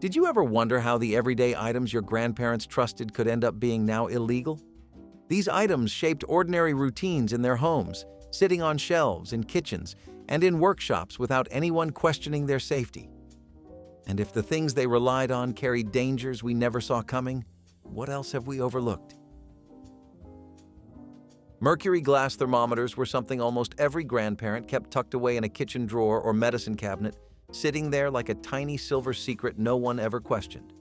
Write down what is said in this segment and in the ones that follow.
Did you ever wonder how the everyday items your grandparents trusted could end up being now illegal? These items shaped ordinary routines in their homes, sitting on shelves in kitchens and in workshops without anyone questioning their safety. And if the things they relied on carried dangers we never saw coming, what else have we overlooked? Mercury glass thermometers were something almost every grandparent kept tucked away in a kitchen drawer or medicine cabinet, sitting there like a tiny silver secret no one ever questioned.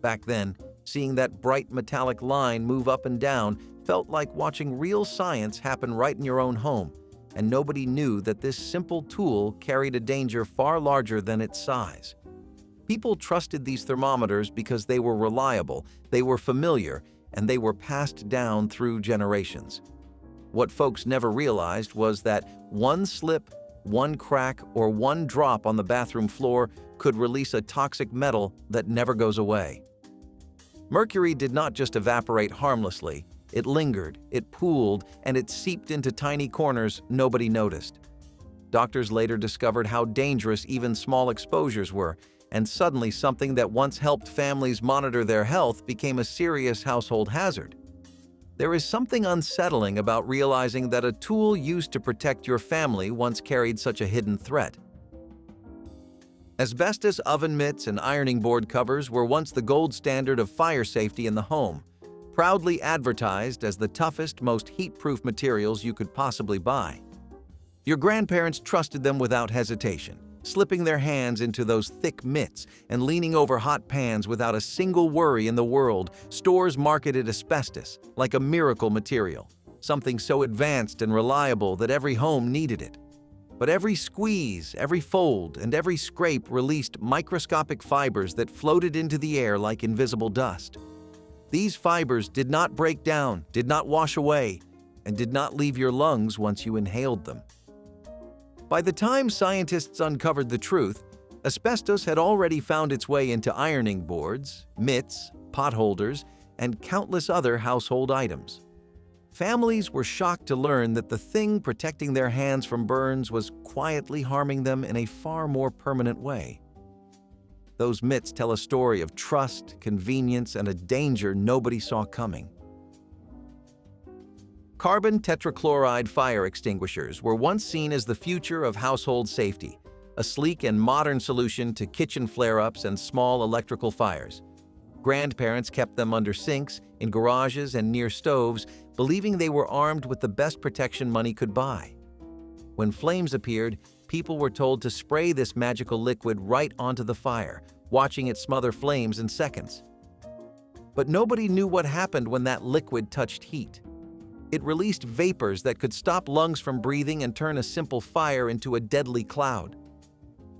Back then, seeing that bright metallic line move up and down felt like watching real science happen right in your own home, and nobody knew that this simple tool carried a danger far larger than its size. People trusted these thermometers because they were reliable, they were familiar, and they were passed down through generations. What folks never realized was that one slip, one crack, or one drop on the bathroom floor could release a toxic metal that never goes away. Mercury did not just evaporate harmlessly. It lingered, it pooled, and it seeped into tiny corners nobody noticed. Doctors later discovered how dangerous even small exposures were, and suddenly something that once helped families monitor their health became a serious household hazard. There is something unsettling about realizing that a tool used to protect your family once carried such a hidden threat. Asbestos oven mitts and ironing board covers were once the gold standard of fire safety in the home, proudly advertised as the toughest, most heat-proof materials you could possibly buy. Your grandparents trusted them without hesitation, slipping their hands into those thick mitts and leaning over hot pans without a single worry in the world. Stores marketed asbestos like a miracle material, something so advanced and reliable that every home needed it. But every squeeze, every fold, and every scrape released microscopic fibers that floated into the air like invisible dust. These fibers did not break down, did not wash away, and did not leave your lungs once you inhaled them. By the time scientists uncovered the truth, asbestos had already found its way into ironing boards, mitts, pot holders, and countless other household items. Families were shocked to learn that the thing protecting their hands from burns was quietly harming them in a far more permanent way. Those mitts tell a story of trust, convenience, and a danger nobody saw coming. Carbon tetrachloride fire extinguishers were once seen as the future of household safety, a sleek and modern solution to kitchen flare-ups and small electrical fires. Grandparents kept them under sinks, in garages, and near stoves, believing they were armed with the best protection money could buy. When flames appeared, people were told to spray this magical liquid right onto the fire, watching it smother flames in seconds. But nobody knew what happened when that liquid touched heat. It released vapors that could stop lungs from breathing and turn a simple fire into a deadly cloud.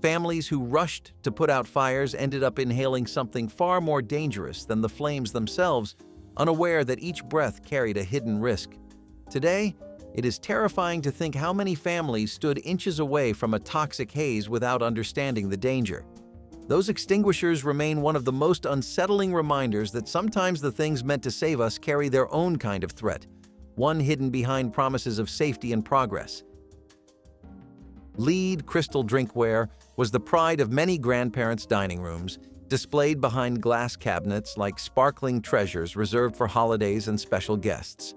Families who rushed to put out fires ended up inhaling something far more dangerous than the flames themselves, unaware that each breath carried a hidden risk. Today, it is terrifying to think how many families stood inches away from a toxic haze without understanding the danger. Those extinguishers remain one of the most unsettling reminders that sometimes the things meant to save us carry their own kind of threat, one hidden behind promises of safety and progress. Lead crystal drinkware was the pride of many grandparents' dining rooms, displayed behind glass cabinets like sparkling treasures reserved for holidays and special guests.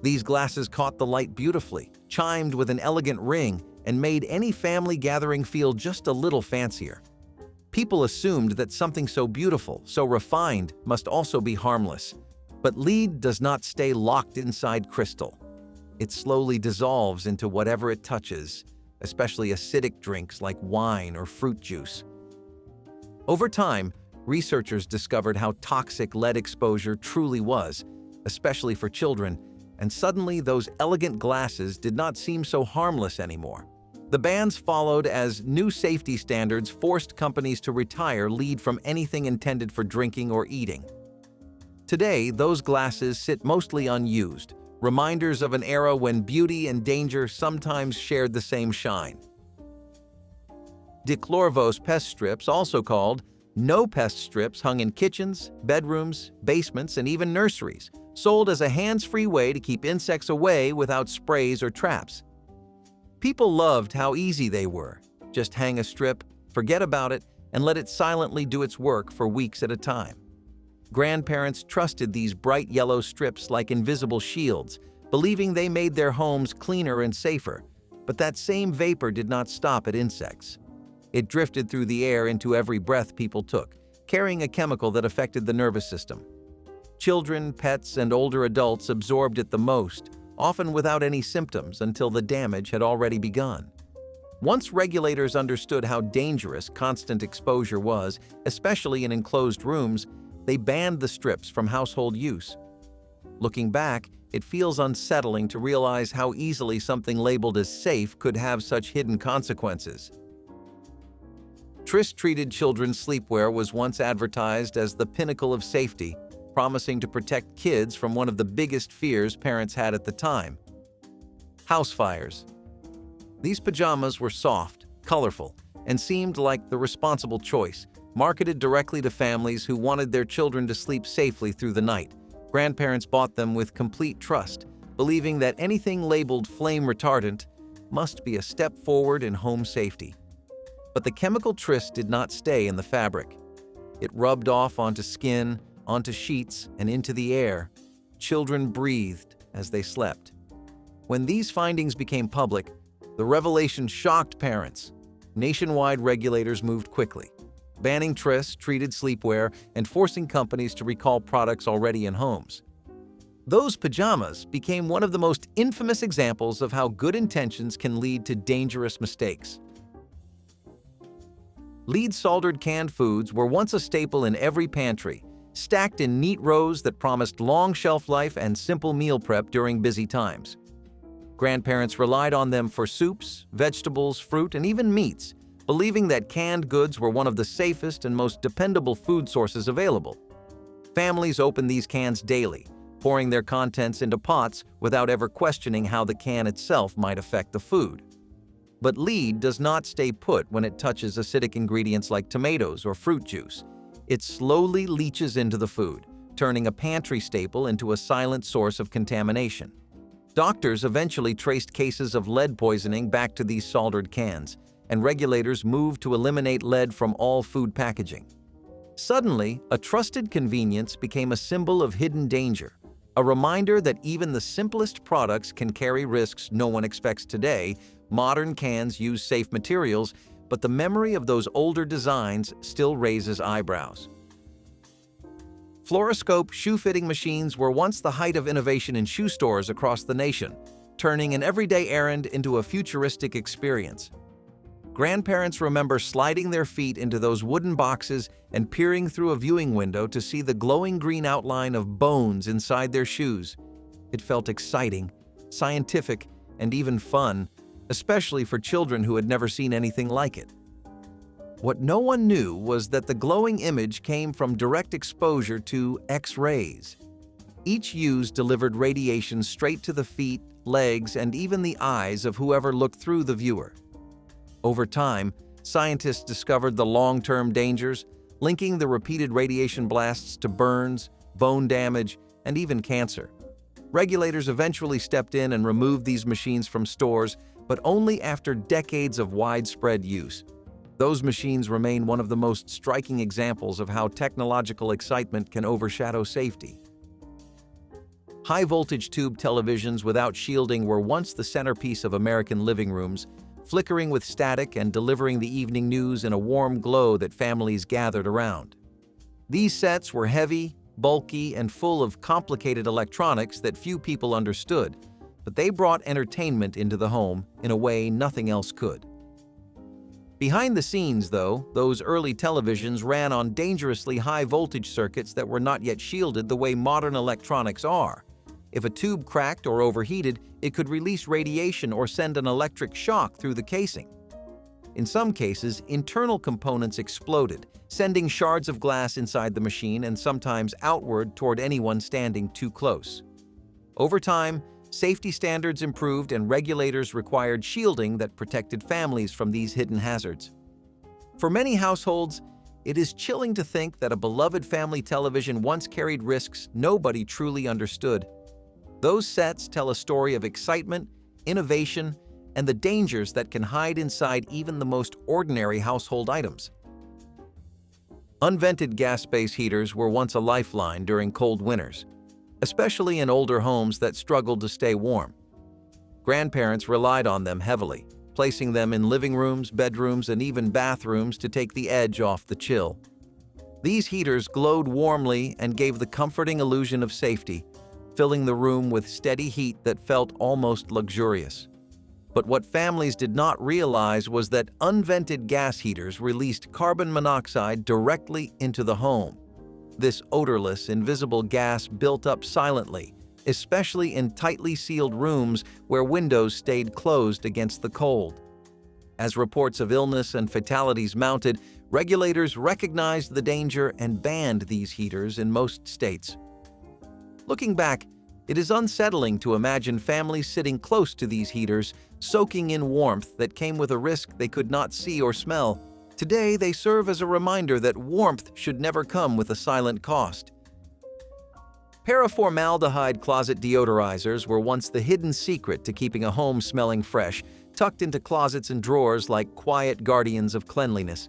These glasses caught the light beautifully, chimed with an elegant ring, and made any family gathering feel just a little fancier. People assumed that something so beautiful, so refined, must also be harmless. But lead does not stay locked inside crystal. It slowly dissolves into whatever it touches, especially acidic drinks like wine or fruit juice. Over time, researchers discovered how toxic lead exposure truly was, especially for children, and suddenly those elegant glasses did not seem so harmless anymore. The bans followed as new safety standards forced companies to retire lead from anything intended for drinking or eating. Today, those glasses sit mostly unused, reminders of an era when beauty and danger sometimes shared the same shine. Dichlorvos pest strips, also called no-pest strips, hung in kitchens, bedrooms, basements, and even nurseries, sold as a hands-free way to keep insects away without sprays or traps. People loved how easy they were. Just hang a strip, forget about it, and let it silently do its work for weeks at a time. Grandparents trusted these bright yellow strips like invisible shields, believing they made their homes cleaner and safer. But that same vapor did not stop at insects. It drifted through the air into every breath people took, carrying a chemical that affected the nervous system. Children, pets, and older adults absorbed it the most, often without any symptoms until the damage had already begun. Once regulators understood how dangerous constant exposure was, especially in enclosed rooms, they banned the strips from household use. Looking back, it feels unsettling to realize how easily something labeled as safe could have such hidden consequences. Tris-treated children's sleepwear was once advertised as the pinnacle of safety, promising to protect kids from one of the biggest fears parents had at the time: house fires. These pajamas were soft, colorful, and seemed like the responsible choice, marketed directly to families who wanted their children to sleep safely through the night. Grandparents bought them with complete trust, believing that anything labeled flame retardant must be a step forward in home safety. But the chemical tris did not stay in the fabric. It rubbed off onto skin, onto sheets, and into the air. Children breathed as they slept. When these findings became public, the revelation shocked parents. Nationwide regulators moved quickly, banning tris-treated sleepwear and forcing companies to recall products already in homes. Those pajamas became one of the most infamous examples of how good intentions can lead to dangerous mistakes. Lead soldered canned foods were once a staple in every pantry, stacked in neat rows that promised long shelf life and simple meal prep during busy times. Grandparents relied on them for soups, vegetables, fruit, and even meats, believing that canned goods were one of the safest and most dependable food sources available. Families opened these cans daily, pouring their contents into pots without ever questioning how the can itself might affect the food. But lead does not stay put when it touches acidic ingredients like tomatoes or fruit juice. It slowly leaches into the food, turning a pantry staple into a silent source of contamination. Doctors eventually traced cases of lead poisoning back to these soldered cans, and regulators moved to eliminate lead from all food packaging. Suddenly, a trusted convenience became a symbol of hidden danger, a reminder that even the simplest products can carry risks no one expects today. Modern cans use safe materials, but the memory of those older designs still raises eyebrows. Fluoroscope shoe-fitting machines were once the height of innovation in shoe stores across the nation, turning an everyday errand into a futuristic experience. Grandparents remember sliding their feet into those wooden boxes and peering through a viewing window to see the glowing green outline of bones inside their shoes. It felt exciting, scientific, and even fun, especially for children who had never seen anything like it. What no one knew was that the glowing image came from direct exposure to X-rays. Each use delivered radiation straight to the feet, legs, and even the eyes of whoever looked through the viewer. Over time, scientists discovered the long-term dangers, linking the repeated radiation blasts to burns, bone damage, and even cancer. Regulators eventually stepped in and removed these machines from stores, but only after decades of widespread use. Those machines remain one of the most striking examples of how technological excitement can overshadow safety. High-voltage tube televisions without shielding were once the centerpiece of American living rooms, flickering with static and delivering the evening news in a warm glow that families gathered around. These sets were heavy, bulky, and full of complicated electronics that few people understood, but they brought entertainment into the home in a way nothing else could. Behind the scenes, though, those early televisions ran on dangerously high-voltage circuits that were not yet shielded the way modern electronics are. If a tube cracked or overheated, it could release radiation or send an electric shock through the casing. In some cases, internal components exploded, sending shards of glass inside the machine and sometimes outward toward anyone standing too close. Over time, safety standards improved and regulators required shielding that protected families from these hidden hazards. For many households, it is chilling to think that a beloved family television once carried risks nobody truly understood. Those sets tell a story of excitement, innovation, and the dangers that can hide inside even the most ordinary household items. Unvented gas space heaters were once a lifeline during cold winters, especially in older homes that struggled to stay warm. Grandparents relied on them heavily, placing them in living rooms, bedrooms, and even bathrooms to take the edge off the chill. These heaters glowed warmly and gave the comforting illusion of safety, filling the room with steady heat that felt almost luxurious. But what families did not realize was that unvented gas heaters released carbon monoxide directly into the home. This odorless, invisible gas built up silently, especially in tightly sealed rooms where windows stayed closed against the cold. As reports of illness and fatalities mounted, regulators recognized the danger and banned these heaters in most states. Looking back, it is unsettling to imagine families sitting close to these heaters, soaking in warmth that came with a risk they could not see or smell. Today, they serve as a reminder that warmth should never come with a silent cost. Formaldehyde closet deodorizers were once the hidden secret to keeping a home smelling fresh, tucked into closets and drawers like quiet guardians of cleanliness.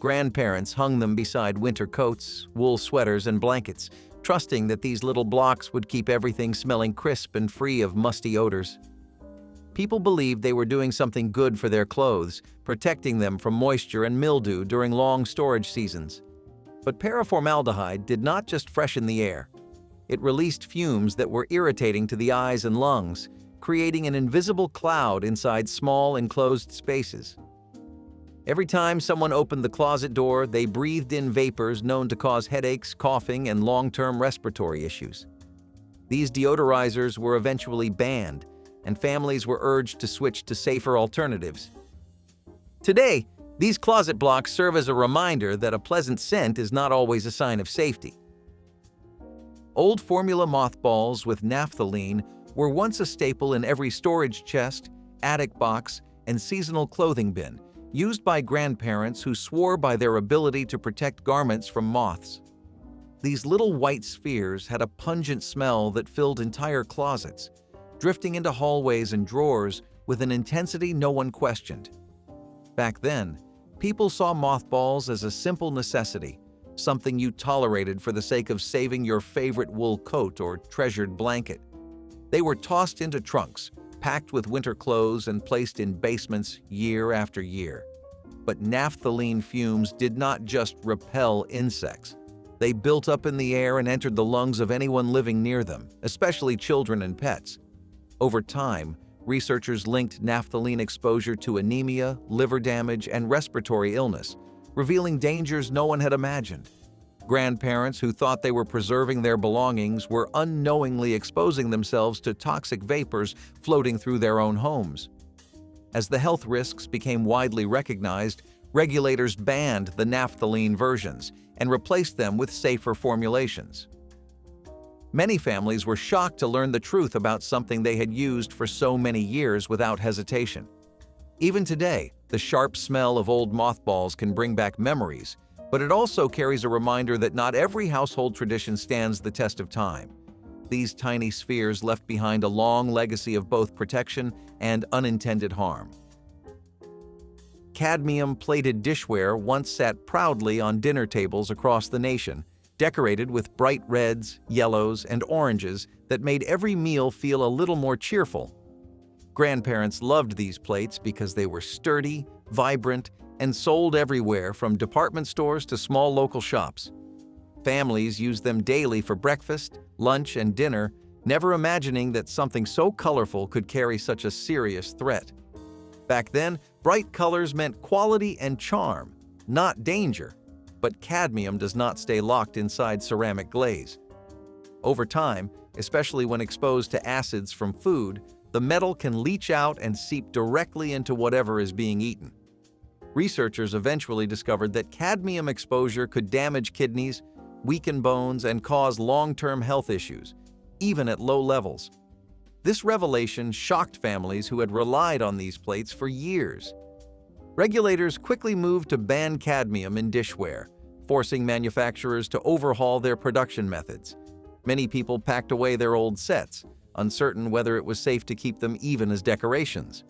Grandparents hung them beside winter coats, wool sweaters, and blankets, trusting that these little blocks would keep everything smelling crisp and free of musty odors. People believed they were doing something good for their clothes, protecting them from moisture and mildew during long storage seasons. But paraformaldehyde did not just freshen the air. It released fumes that were irritating to the eyes and lungs, creating an invisible cloud inside small enclosed spaces. Every time someone opened the closet door, they breathed in vapors known to cause headaches, coughing, and long-term respiratory issues. These deodorizers were eventually banned, and families were urged to switch to safer alternatives. Today, these closet blocks serve as a reminder that a pleasant scent is not always a sign of safety. Old formula mothballs with naphthalene were once a staple in every storage chest, attic box, and seasonal clothing bin, used by grandparents who swore by their ability to protect garments from moths. These little white spheres had a pungent smell that filled entire closets, drifting into hallways and drawers with an intensity no one questioned. Back then, people saw mothballs as a simple necessity, something you tolerated for the sake of saving your favorite wool coat or treasured blanket. They were tossed into trunks, packed with winter clothes, and placed in basements year after year. But naphthalene fumes did not just repel insects. They built up in the air and entered the lungs of anyone living near them, especially children and pets. Over time, researchers linked naphthalene exposure to anemia, liver damage, and respiratory illness, revealing dangers no one had imagined. Grandparents who thought they were preserving their belongings were unknowingly exposing themselves to toxic vapors floating through their own homes. As the health risks became widely recognized, regulators banned the naphthalene versions and replaced them with safer formulations. Many families were shocked to learn the truth about something they had used for so many years without hesitation. Even today, the sharp smell of old mothballs can bring back memories, but it also carries a reminder that not every household tradition stands the test of time. These tiny spheres left behind a long legacy of both protection and unintended harm. Cadmium-plated dishware once sat proudly on dinner tables across the nation, decorated with bright reds, yellows, and oranges that made every meal feel a little more cheerful. Grandparents loved these plates because they were sturdy, vibrant, and sold everywhere from department stores to small local shops. Families used them daily for breakfast, lunch, and dinner, never imagining that something so colorful could carry such a serious threat. Back then, bright colors meant quality and charm, not danger, but cadmium does not stay locked inside ceramic glaze. Over time, especially when exposed to acids from food, the metal can leach out and seep directly into whatever is being eaten. Researchers eventually discovered that cadmium exposure could damage kidneys, weaken bones, and cause long-term health issues, even at low levels. This revelation shocked families who had relied on these plates for years. Regulators quickly moved to ban cadmium in dishware, forcing manufacturers to overhaul their production methods. Many people packed away their old sets, uncertain whether it was safe to keep them even as decorations.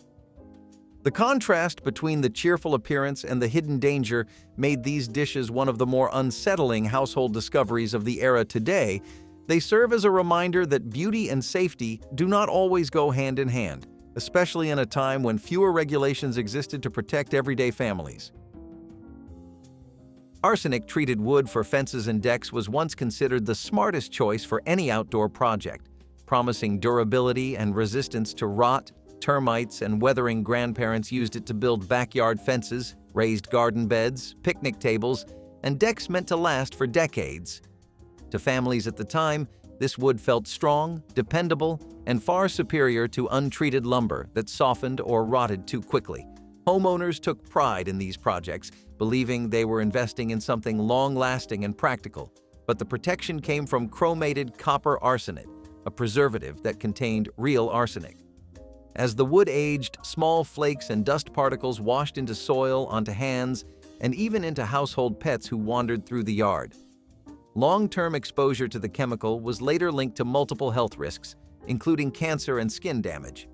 The contrast between the cheerful appearance and the hidden danger made these dishes one of the more unsettling household discoveries of the era today. They serve as a reminder that beauty and safety do not always go hand in hand, especially in a time when fewer regulations existed to protect everyday families. Arsenic-treated wood for fences and decks was once considered the smartest choice for any outdoor project, promising durability and resistance to rot. Termites and weathering. Grandparents used it to build backyard fences, raised garden beds, picnic tables, and decks meant to last for decades. To families at the time, this wood felt strong, dependable, and far superior to untreated lumber that softened or rotted too quickly. Homeowners took pride in these projects, believing they were investing in something long-lasting and practical. But the protection came from chromated copper arsenate, a preservative that contained real arsenic. As the wood aged, small flakes and dust particles washed into soil, onto hands, and even into household pets who wandered through the yard. Long-term exposure to the chemical was later linked to multiple health risks, including cancer and skin damage.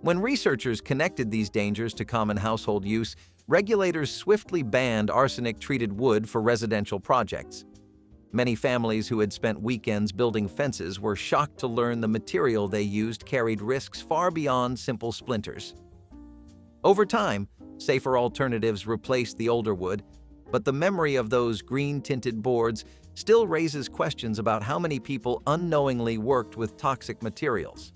When researchers connected these dangers to common household use, regulators swiftly banned arsenic-treated wood for residential projects. Many families who had spent weekends building fences were shocked to learn the material they used carried risks far beyond simple splinters. Over time, safer alternatives replaced the older wood, but the memory of those green-tinted boards still raises questions about how many people unknowingly worked with toxic materials.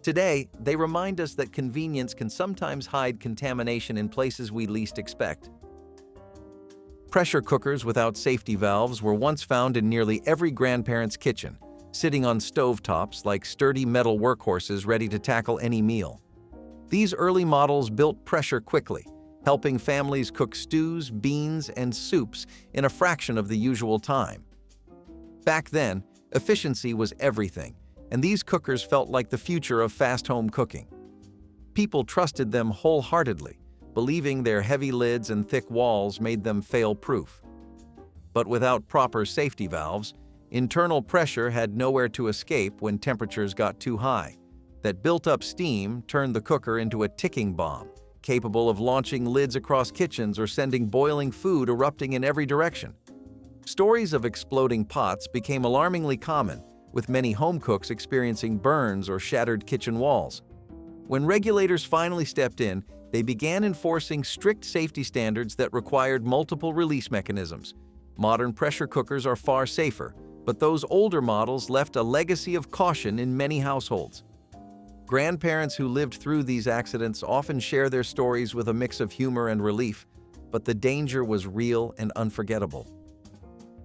Today, they remind us that convenience can sometimes hide contamination in places we least expect. Pressure cookers without safety valves were once found in nearly every grandparent's kitchen, sitting on stovetops like sturdy metal workhorses ready to tackle any meal. These early models built pressure quickly, helping families cook stews, beans, and soups in a fraction of the usual time. Back then, efficiency was everything, and these cookers felt like the future of fast home cooking. People trusted them wholeheartedly, believing their heavy lids and thick walls made them fail-proof. But without proper safety valves, internal pressure had nowhere to escape when temperatures got too high. That built-up steam turned the cooker into a ticking bomb, capable of launching lids across kitchens or sending boiling food erupting in every direction. Stories of exploding pots became alarmingly common, with many home cooks experiencing burns or shattered kitchen walls. When regulators finally stepped in, they began enforcing strict safety standards that required multiple release mechanisms. Modern pressure cookers are far safer, but those older models left a legacy of caution in many households. Grandparents who lived through these accidents often share their stories with a mix of humor and relief, but the danger was real and unforgettable.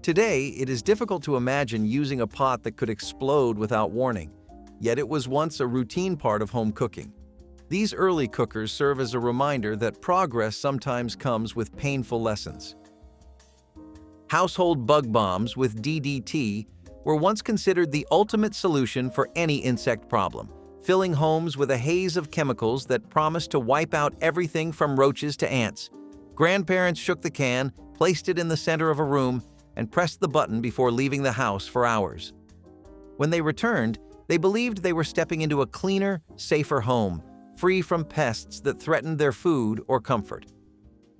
Today, it is difficult to imagine using a pot that could explode without warning, yet it was once a routine part of home cooking. These early cookers serve as a reminder that progress sometimes comes with painful lessons. Household bug bombs with DDT were once considered the ultimate solution for any insect problem, filling homes with a haze of chemicals that promised to wipe out everything from roaches to ants. Grandparents shook the can, placed it in the center of a room, and pressed the button before leaving the house for hours. When they returned, they believed they were stepping into a cleaner, safer home, free from pests that threatened their food or comfort.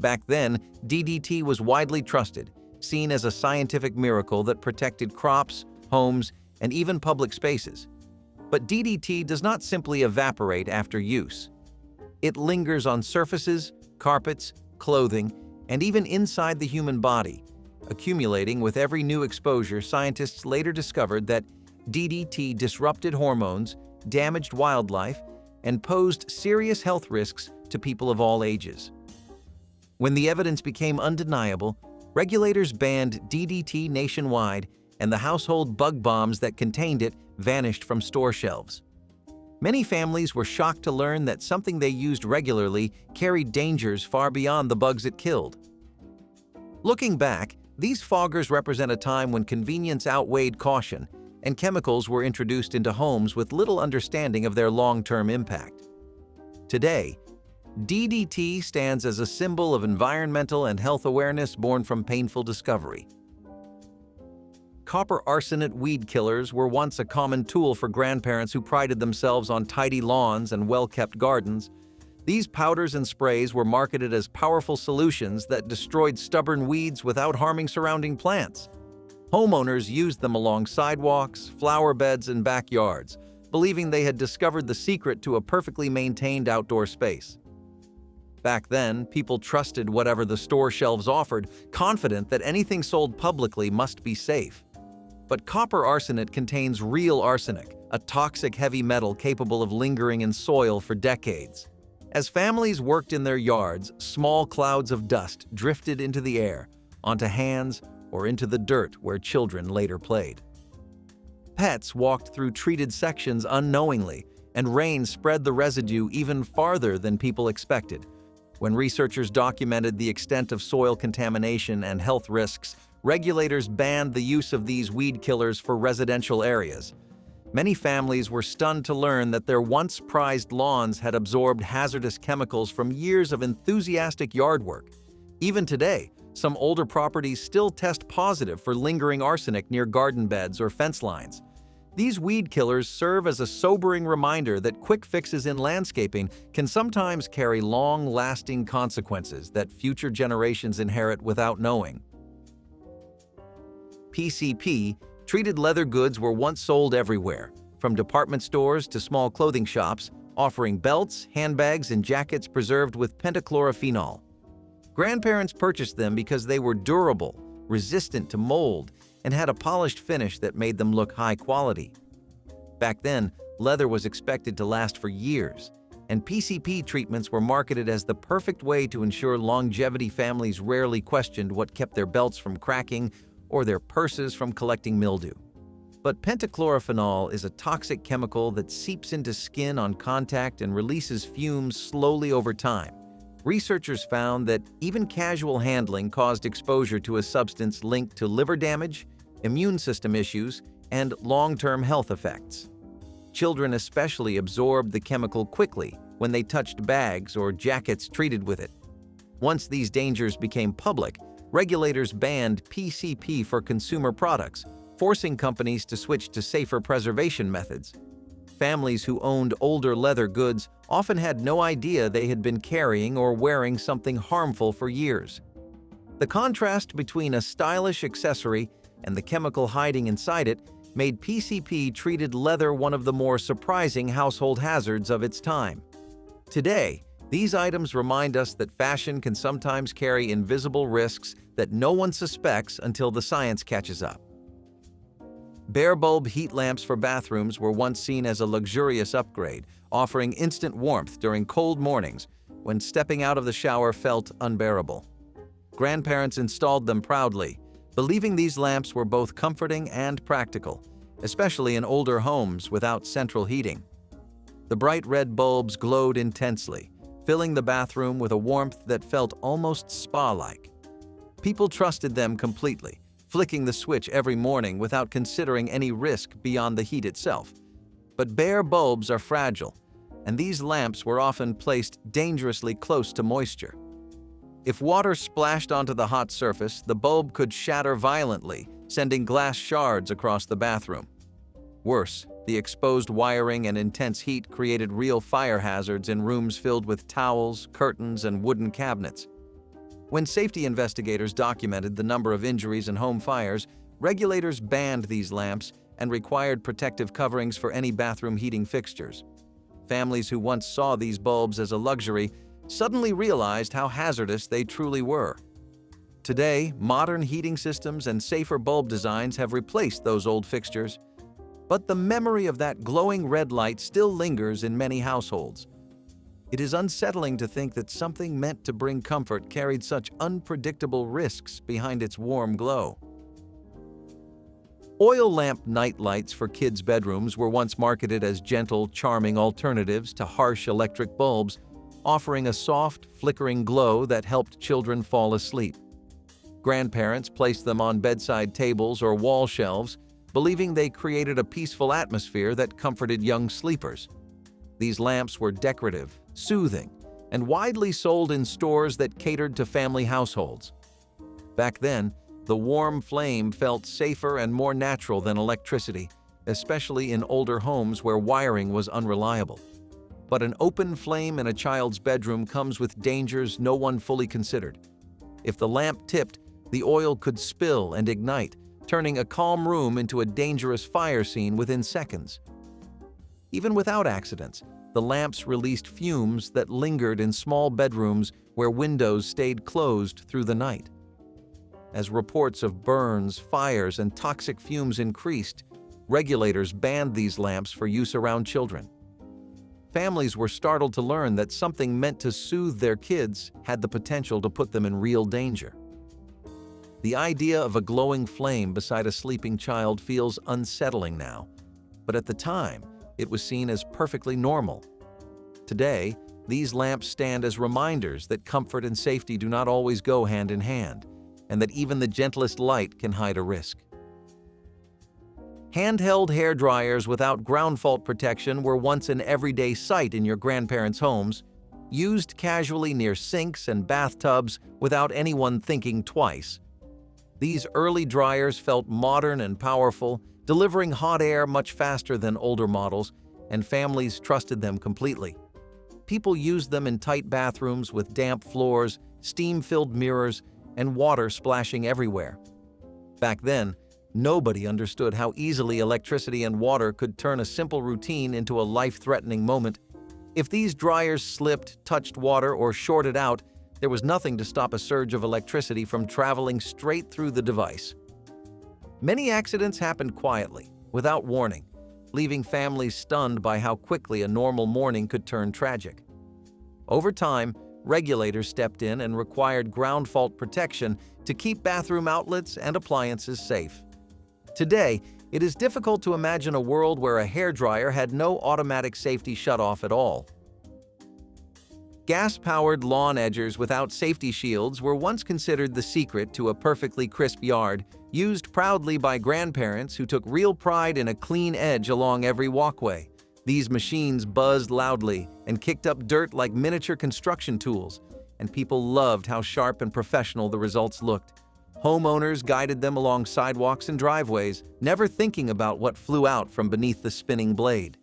Back then, DDT was widely trusted, seen as a scientific miracle that protected crops, homes, and even public spaces. But DDT does not simply evaporate after use. It lingers on surfaces, carpets, clothing, and even inside the human body. Accumulating with every new exposure, scientists later discovered that DDT disrupted hormones, damaged wildlife, and posed serious health risks to people of all ages. When the evidence became undeniable, regulators banned DDT nationwide, and the household bug bombs that contained it vanished from store shelves. Many families were shocked to learn that something they used regularly carried dangers far beyond the bugs it killed. Looking back, these foggers represent a time when convenience outweighed caution, and chemicals were introduced into homes with little understanding of their long-term impact. Today, DDT stands as a symbol of environmental and health awareness born from painful discovery. Copper arsenate weed killers were once a common tool for grandparents who prided themselves on tidy lawns and well-kept gardens. These powders and sprays were marketed as powerful solutions that destroyed stubborn weeds without harming surrounding plants. Homeowners used them along sidewalks, flower beds, and backyards, believing they had discovered the secret to a perfectly maintained outdoor space. Back then, people trusted whatever the store shelves offered, confident that anything sold publicly must be safe. But copper arsenate contains real arsenic, a toxic heavy metal capable of lingering in soil for decades. As families worked in their yards, small clouds of dust drifted into the air, onto hands, or into the dirt where children later played. Pets walked through treated sections unknowingly, and rain spread the residue even farther than people expected. When researchers documented the extent of soil contamination and health risks, regulators banned the use of these weed killers for residential areas. Many families were stunned to learn that their once prized lawns had absorbed hazardous chemicals from years of enthusiastic yard work. Even today, some older properties still test positive for lingering arsenic near garden beds or fence lines. These weed killers serve as a sobering reminder that quick fixes in landscaping can sometimes carry long-lasting consequences that future generations inherit without knowing. PCP, treated leather goods were once sold everywhere, from department stores to small clothing shops, offering belts, handbags, and jackets preserved with pentachlorophenol. Grandparents purchased them because they were durable, resistant to mold, and had a polished finish that made them look high quality. Back then, leather was expected to last for years, and PCP treatments were marketed as the perfect way to ensure longevity. Families rarely questioned what kept their belts from cracking or their purses from collecting mildew. But pentachlorophenol is a toxic chemical that seeps into skin on contact and releases fumes slowly over time. Researchers found that even casual handling caused exposure to a substance linked to liver damage, immune system issues, and long-term health effects. Children especially absorbed the chemical quickly when they touched bags or jackets treated with it. Once these dangers became public, regulators banned PCP for consumer products, forcing companies to switch to safer preservation methods. Families who owned older leather goods often had no idea they had been carrying or wearing something harmful for years. The contrast between a stylish accessory and the chemical hiding inside it made PCP-treated leather one of the more surprising household hazards of its time. Today, these items remind us that fashion can sometimes carry invisible risks that no one suspects until the science catches up. Bare bulb heat lamps for bathrooms were once seen as a luxurious upgrade, offering instant warmth during cold mornings when stepping out of the shower felt unbearable. Grandparents installed them proudly, believing these lamps were both comforting and practical, especially in older homes without central heating. The bright red bulbs glowed intensely, filling the bathroom with a warmth that felt almost spa-like. People trusted them completely, flicking the switch every morning without considering any risk beyond the heat itself. But bare bulbs are fragile, and these lamps were often placed dangerously close to moisture. If water splashed onto the hot surface, the bulb could shatter violently, sending glass shards across the bathroom. Worse, the exposed wiring and intense heat created real fire hazards in rooms filled with towels, curtains, and wooden cabinets. When safety investigators documented the number of injuries in home fires, regulators banned these lamps and required protective coverings for any bathroom heating fixtures. Families who once saw these bulbs as a luxury suddenly realized how hazardous they truly were. Today, modern heating systems and safer bulb designs have replaced those old fixtures. But the memory of that glowing red light still lingers in many households. It is unsettling to think that something meant to bring comfort carried such unpredictable risks behind its warm glow. Oil lamp night lights for kids' bedrooms were once marketed as gentle, charming alternatives to harsh electric bulbs, offering a soft, flickering glow that helped children fall asleep. Grandparents placed them on bedside tables or wall shelves, believing they created a peaceful atmosphere that comforted young sleepers. These lamps were decorative, soothing, and widely sold in stores that catered to family households. Back then, the warm flame felt safer and more natural than electricity, especially in older homes where wiring was unreliable. But an open flame in a child's bedroom comes with dangers no one fully considered. If the lamp tipped, the oil could spill and ignite, turning a calm room into a dangerous fire scene within seconds. Even without accidents, the lamps released fumes that lingered in small bedrooms where windows stayed closed through the night. As reports of burns, fires, and toxic fumes increased, regulators banned these lamps for use around children. Families were startled to learn that something meant to soothe their kids had the potential to put them in real danger. The idea of a glowing flame beside a sleeping child feels unsettling now, but at the time, it was seen as perfectly normal. Today, these lamps stand as reminders that comfort and safety do not always go hand in hand, and that even the gentlest light can hide a risk. Handheld hair dryers without ground fault protection were once an everyday sight in your grandparents' homes, used casually near sinks and bathtubs without anyone thinking twice. These early dryers felt modern and powerful, delivering hot air much faster than older models, and families trusted them completely. People used them in tight bathrooms with damp floors, steam-filled mirrors, and water splashing everywhere. Back then, nobody understood how easily electricity and water could turn a simple routine into a life-threatening moment. If these dryers slipped, touched water, or shorted out, there was nothing to stop a surge of electricity from traveling straight through the device. Many accidents happened quietly, without warning, leaving families stunned by how quickly a normal morning could turn tragic. Over time, regulators stepped in and required ground fault protection to keep bathroom outlets and appliances safe. Today, it is difficult to imagine a world where a hairdryer had no automatic safety shutoff at all. Gas-powered lawn edgers without safety shields were once considered the secret to a perfectly crisp yard, used proudly by grandparents who took real pride in a clean edge along every walkway. These machines buzzed loudly and kicked up dirt like miniature construction tools, and people loved how sharp and professional the results looked. Homeowners guided them along sidewalks and driveways, never thinking about what flew out from beneath the spinning blade.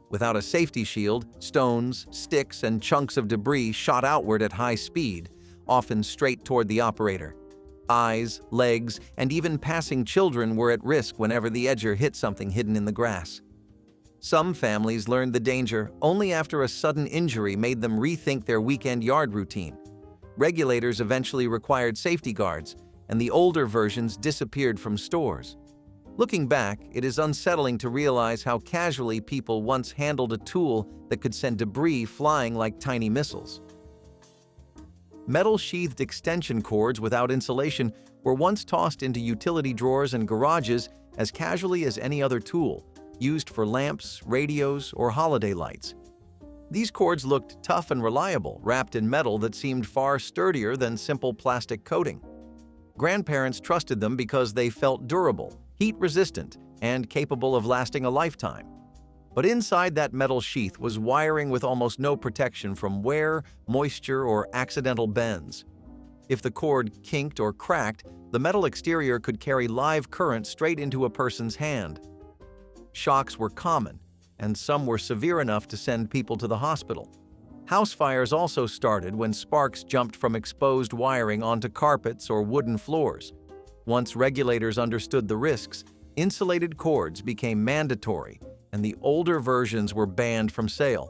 Without a safety shield, stones, sticks, and chunks of debris shot outward at high speed, often straight toward the operator. Eyes, legs, and even passing children were at risk whenever the edger hit something hidden in the grass. Some families learned the danger only after a sudden injury made them rethink their weekend yard routine. Regulators eventually required safety guards, and the older versions disappeared from stores. Looking back, it is unsettling to realize how casually people once handled a tool that could send debris flying like tiny missiles. Metal-sheathed extension cords without insulation were once tossed into utility drawers and garages as casually as any other tool, used for lamps, radios, or holiday lights. These cords looked tough and reliable, wrapped in metal that seemed far sturdier than simple plastic coating. Grandparents trusted them because they felt durable, heat-resistant, and capable of lasting a lifetime. But inside that metal sheath was wiring with almost no protection from wear, moisture, or accidental bends. If the cord kinked or cracked, the metal exterior could carry live current straight into a person's hand. Shocks were common, and some were severe enough to send people to the hospital. House fires also started when sparks jumped from exposed wiring onto carpets or wooden floors. Once regulators understood the risks, insulated cords became mandatory, and the older versions were banned from sale.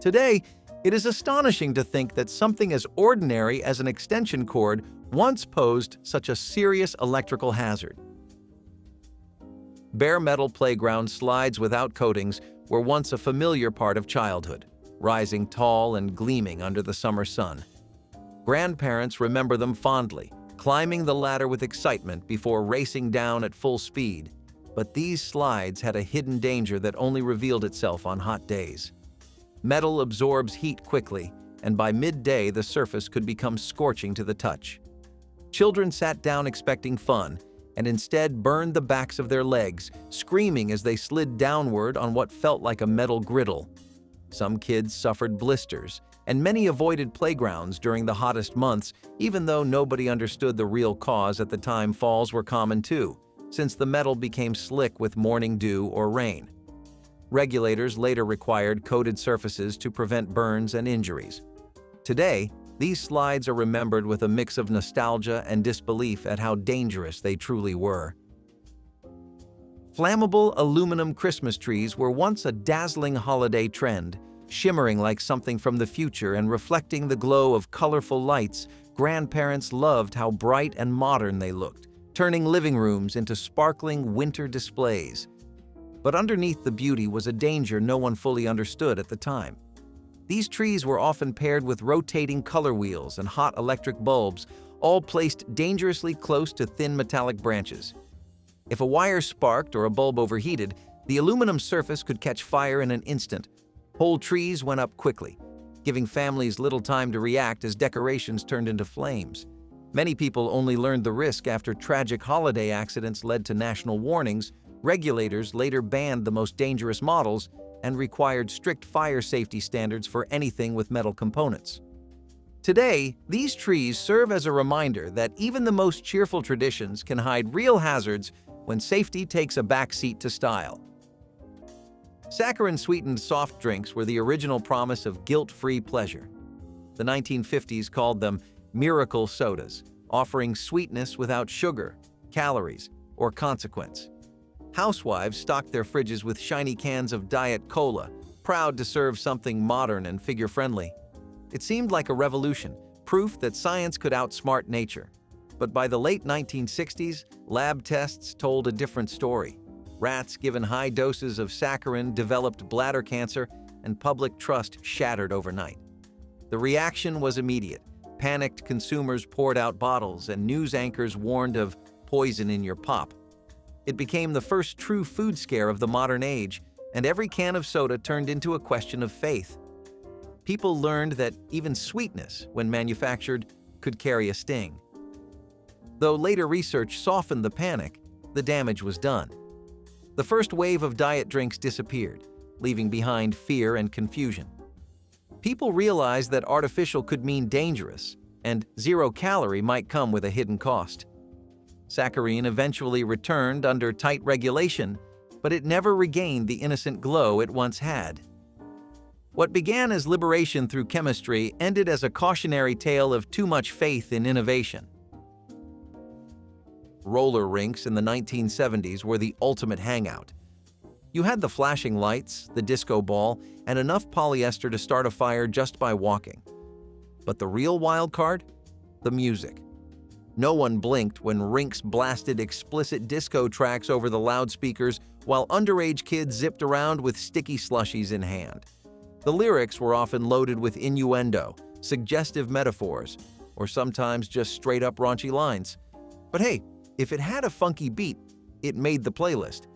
Today, it is astonishing to think that something as ordinary as an extension cord once posed such a serious electrical hazard. Bare metal playground slides without coatings were once a familiar part of childhood, rising tall and gleaming under the summer sun. Grandparents remember them fondly, climbing the ladder with excitement before racing down at full speed. But these slides had a hidden danger that only revealed itself on hot days. Metal absorbs heat quickly, and by midday the surface could become scorching to the touch. Children sat down expecting fun, and instead burned the backs of their legs, screaming as they slid downward on what felt like a metal griddle. Some kids suffered blisters, and many avoided playgrounds during the hottest months, even though nobody understood the real cause at the time. Falls were common too, since the metal became slick with morning dew or rain. Regulators later required coated surfaces to prevent burns and injuries. Today, these slides are remembered with a mix of nostalgia and disbelief at how dangerous they truly were. Flammable aluminum Christmas trees were once a dazzling holiday trend, shimmering like something from the future and reflecting the glow of colorful lights. Grandparents loved how bright and modern they looked, turning living rooms into sparkling winter displays. But underneath the beauty was a danger no one fully understood at the time. These trees were often paired with rotating color wheels and hot electric bulbs, all placed dangerously close to thin metallic branches. If a wire sparked or a bulb overheated, the aluminum surface could catch fire in an instant. Whole trees went up quickly, giving families little time to react as decorations turned into flames. Many people only learned the risk after tragic holiday accidents led to national warnings. Regulators later banned the most dangerous models and required strict fire safety standards for anything with metal components. Today, these trees serve as a reminder that even the most cheerful traditions can hide real hazards when safety takes a backseat to style. Saccharine-sweetened soft drinks were the original promise of guilt-free pleasure. The 1950s called them miracle sodas, offering sweetness without sugar, calories, or consequence. Housewives stocked their fridges with shiny cans of Diet Cola, proud to serve something modern and figure-friendly. It seemed like a revolution, proof that science could outsmart nature. But by the late 1960s, lab tests told a different story. Rats given high doses of saccharin developed bladder cancer, and public trust shattered overnight. The reaction was immediate. Panicked consumers poured out bottles, and news anchors warned of poison in your pop. It became the first true food scare of the modern age, and every can of soda turned into a question of faith. People learned that even sweetness, when manufactured, could carry a sting. Though later research softened the panic, the damage was done. The first wave of diet drinks disappeared, leaving behind fear and confusion. People realized that artificial could mean dangerous, and zero-calorie might come with a hidden cost. Saccharine eventually returned under tight regulation, but it never regained the innocent glow it once had. What began as liberation through chemistry ended as a cautionary tale of too much faith in innovation. Roller rinks in the 1970s were the ultimate hangout. You had the flashing lights, the disco ball, and enough polyester to start a fire just by walking. But the real wild card? The music. No one blinked when Rinks blasted explicit disco tracks over the loudspeakers while underage kids zipped around with sticky slushies in hand. The lyrics were often loaded with innuendo, suggestive metaphors, or sometimes just straight-up raunchy lines. But hey, if it had a funky beat, it made the playlist.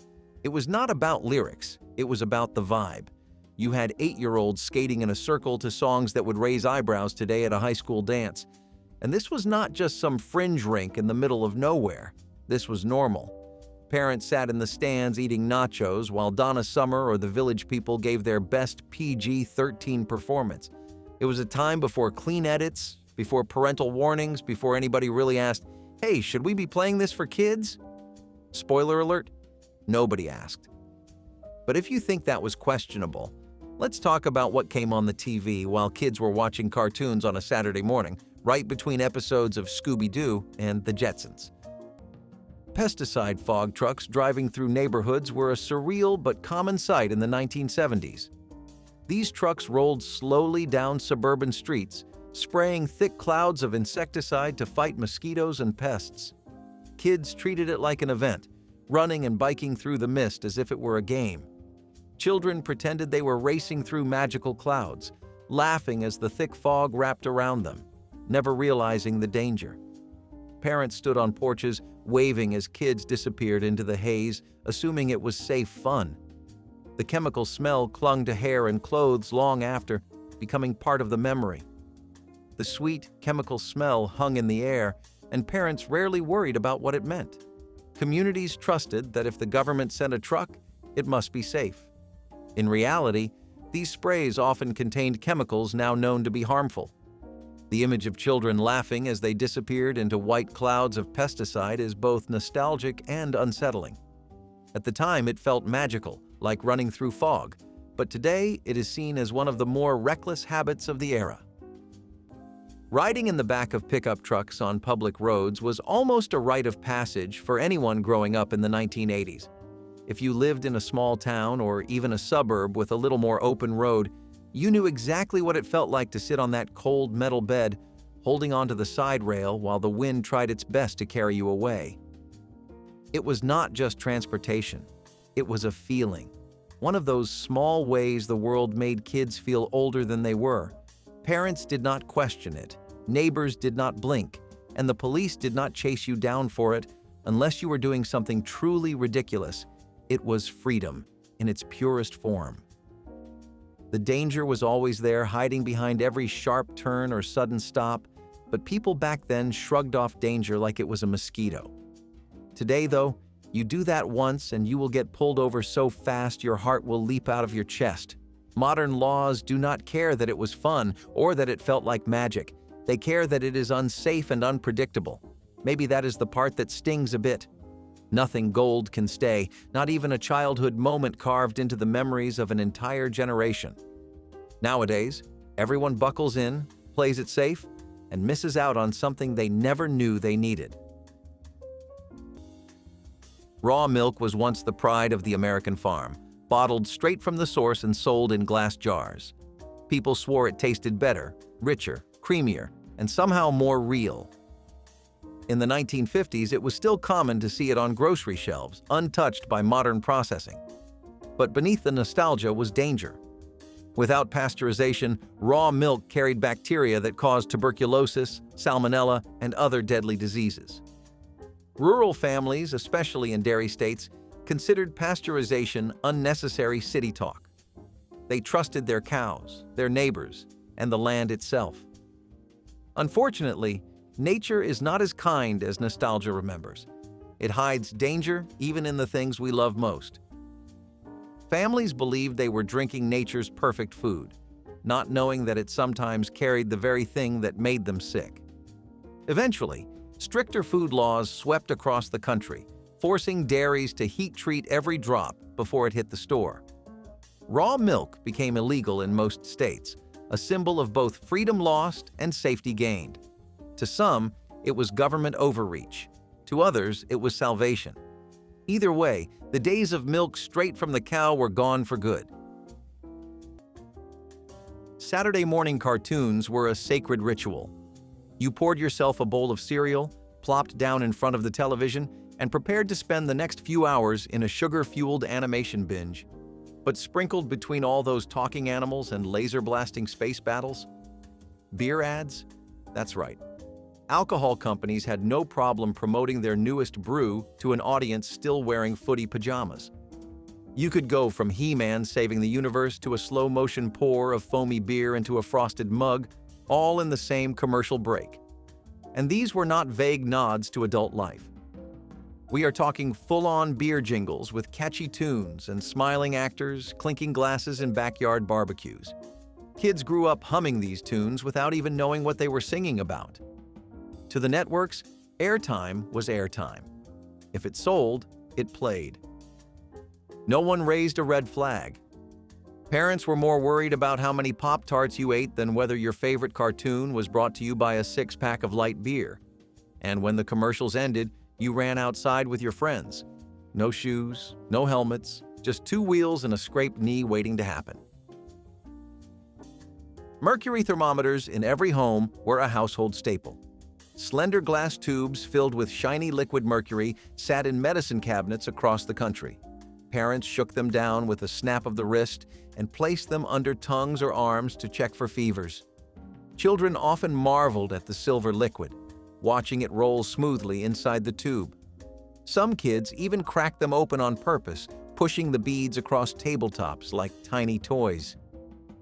It was not about lyrics, it was about the vibe. You had 8-year-olds skating in a circle to songs that would raise eyebrows today at a high school dance. And this was not just some fringe rink in the middle of nowhere. This was normal. Parents sat in the stands eating nachos while Donna Summer or the Village People gave their best PG-13 performance. It was a time before clean edits, before parental warnings, before anybody really asked, "Hey, should we be playing this for kids?" Spoiler alert, nobody asked. But if you think that was questionable, let's talk about what came on the TV while kids were watching cartoons on a Saturday morning, right between episodes of Scooby-Doo and The Jetsons. Pesticide fog trucks driving through neighborhoods were a surreal but common sight in the 1970s. These trucks rolled slowly down suburban streets, spraying thick clouds of insecticide to fight mosquitoes and pests. Kids treated it like an event, running and biking through the mist as if it were a game. Children pretended they were racing through magical clouds, laughing as the thick fog wrapped around them, never realizing the danger. Parents stood on porches, waving as kids disappeared into the haze, assuming it was safe fun. The chemical smell clung to hair and clothes long after, becoming part of the memory. The sweet, chemical smell hung in the air, and parents rarely worried about what it meant. Communities trusted that if the government sent a truck, it must be safe. In reality, these sprays often contained chemicals now known to be harmful. The image of children laughing as they disappeared into white clouds of pesticide is both nostalgic and unsettling. At the time, it felt magical, like running through fog, but today it is seen as one of the more reckless habits of the era. Riding in the back of pickup trucks on public roads was almost a rite of passage for anyone growing up in the 1980s. If you lived in a small town or even a suburb with a little more open road, you knew exactly what it felt like to sit on that cold metal bed, holding onto the side rail while the wind tried its best to carry you away. It was not just transportation. It was a feeling. One of those small ways the world made kids feel older than they were. Parents did not question it, neighbors did not blink, and the police did not chase you down for it unless you were doing something truly ridiculous. It was freedom in its purest form. The danger was always there, hiding behind every sharp turn or sudden stop, but people back then shrugged off danger like it was a mosquito. Today, though, you do that once and you will get pulled over so fast your heart will leap out of your chest. Modern laws do not care that it was fun or that it felt like magic. They care that it is unsafe and unpredictable. Maybe that is the part that stings a bit. Nothing gold can stay, not even a childhood moment carved into the memories of an entire generation. Nowadays, everyone buckles in, plays it safe, and misses out on something they never knew they needed. Raw milk was once the pride of the American farm, bottled straight from the source and sold in glass jars. People swore it tasted better, richer, creamier, and somehow more real. In the 1950s, it was still common to see it on grocery shelves, untouched by modern processing. But beneath the nostalgia was danger. Without pasteurization, raw milk carried bacteria that caused tuberculosis, salmonella, and other deadly diseases. Rural families, especially in dairy states, considered pasteurization unnecessary city talk. They trusted their cows, their neighbors, and the land itself. Unfortunately, nature is not as kind as nostalgia remembers. It hides danger even in the things we love most. Families believed they were drinking nature's perfect food, not knowing that it sometimes carried the very thing that made them sick. Eventually, stricter food laws swept across the country, forcing dairies to heat-treat every drop before it hit the store. Raw milk became illegal in most states, a symbol of both freedom lost and safety gained. To some, it was government overreach. To others, it was salvation. Either way, the days of milk straight from the cow were gone for good. Saturday morning cartoons were a sacred ritual. You poured yourself a bowl of cereal, plopped down in front of the television, and prepared to spend the next few hours in a sugar-fueled animation binge. But sprinkled between all those talking animals and laser-blasting space battles? Beer ads? That's right. Alcohol companies had no problem promoting their newest brew to an audience still wearing footy pajamas. You could go from He-Man saving the universe to a slow-motion pour of foamy beer into a frosted mug, all in the same commercial break. And these were not vague nods to adult life. We are talking full-on beer jingles with catchy tunes and smiling actors, clinking glasses in backyard barbecues. Kids grew up humming these tunes without even knowing what they were singing about. To the networks, airtime was airtime. If it sold, it played. No one raised a red flag. Parents were more worried about how many Pop-Tarts you ate than whether your favorite cartoon was brought to you by a six-pack of light beer. And when the commercials ended, you ran outside with your friends. No shoes, no helmets, just two wheels and a scraped knee waiting to happen. Mercury thermometers in every home were a household staple. Slender glass tubes filled with shiny liquid mercury sat in medicine cabinets across the country. Parents shook them down with a snap of the wrist and placed them under tongues or arms to check for fevers. Children often marveled at the silver liquid, watching it roll smoothly inside the tube. Some kids even cracked them open on purpose, pushing the beads across tabletops like tiny toys.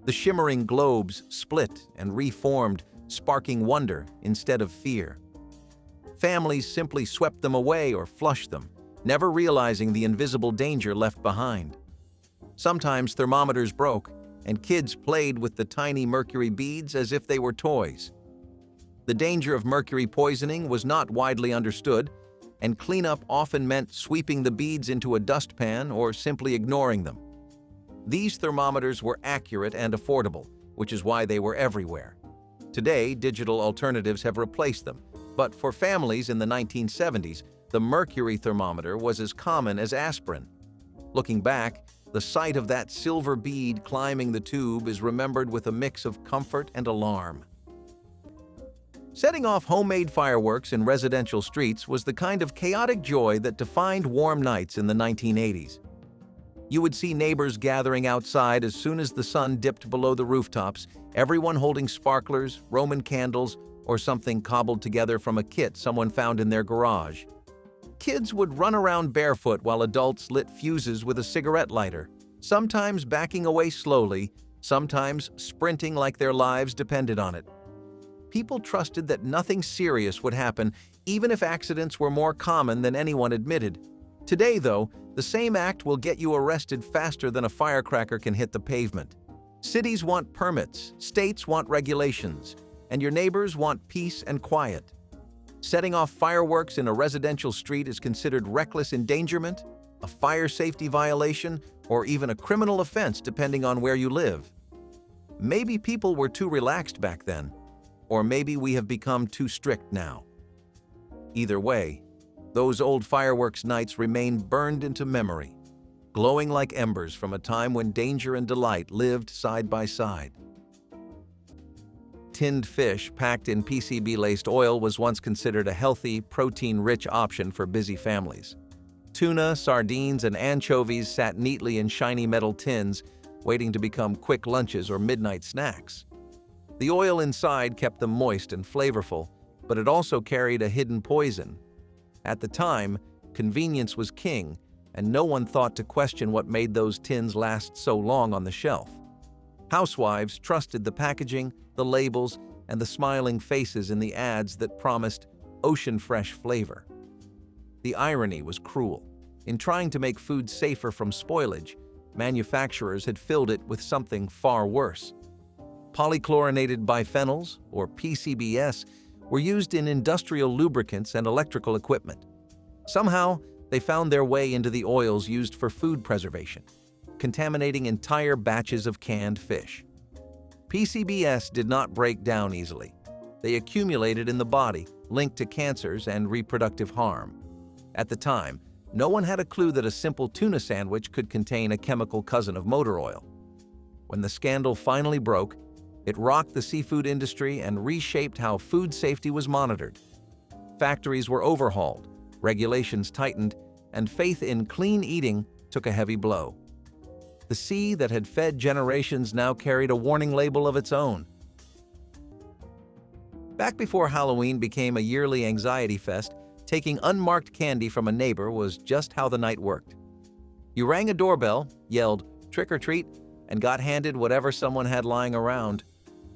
The shimmering globes split and reformed, sparking wonder instead of fear. Families simply swept them away or flushed them, never realizing the invisible danger left behind. Sometimes thermometers broke, and kids played with the tiny mercury beads as if they were toys. The danger of mercury poisoning was not widely understood, and cleanup often meant sweeping the beads into a dustpan or simply ignoring them. These thermometers were accurate and affordable, which is why they were everywhere. Today, digital alternatives have replaced them, but for families in the 1970s, the Mercury thermometer was as common as aspirin. Looking back, the sight of that silver bead climbing the tube is remembered with a mix of comfort and alarm. Setting off homemade fireworks in residential streets was the kind of chaotic joy that defined warm nights in the 1980s. You would see neighbors gathering outside as soon as the sun dipped below the rooftops, everyone holding sparklers, Roman candles, or something cobbled together from a kit someone found in their garage. Kids would run around barefoot while adults lit fuses with a cigarette lighter, sometimes backing away slowly, sometimes sprinting like their lives depended on it. People trusted that nothing serious would happen, even if accidents were more common than anyone admitted. Today, though, the same act will get you arrested faster than a firecracker can hit the pavement. Cities want permits, states want regulations, and your neighbors want peace and quiet. Setting off fireworks in a residential street is considered reckless endangerment, a fire safety violation, or even a criminal offense depending on where you live. Maybe people were too relaxed back then, or maybe we have become too strict now. Either way, those old fireworks nights remain burned into memory, glowing like embers from a time when danger and delight lived side by side. Tinned fish packed in PCB-laced oil was once considered a healthy, protein-rich option for busy families. Tuna, sardines, and anchovies sat neatly in shiny metal tins, waiting to become quick lunches or midnight snacks. The oil inside kept them moist and flavorful, but it also carried a hidden poison. At the time, convenience was king, and no one thought to question what made those tins last so long on the shelf. Housewives trusted the packaging, the labels, and the smiling faces in the ads that promised ocean-fresh flavor. The irony was cruel. In trying to make food safer from spoilage, manufacturers had filled it with something far worse. Polychlorinated biphenyls, or PCBs, were used in industrial lubricants and electrical equipment. Somehow, they found their way into the oils used for food preservation, contaminating entire batches of canned fish. PCBs did not break down easily. They accumulated in the body, linked to cancers and reproductive harm. At the time, no one had a clue that a simple tuna sandwich could contain a chemical cousin of motor oil. When the scandal finally broke, it rocked the seafood industry and reshaped how food safety was monitored. Factories were overhauled, regulations tightened, and faith in clean eating took a heavy blow. The sea that had fed generations now carried a warning label of its own. Back before Halloween became a yearly anxiety fest, taking unmarked candy from a neighbor was just how the night worked. You rang a doorbell, yelled, "Trick or treat," and got handed whatever someone had lying around.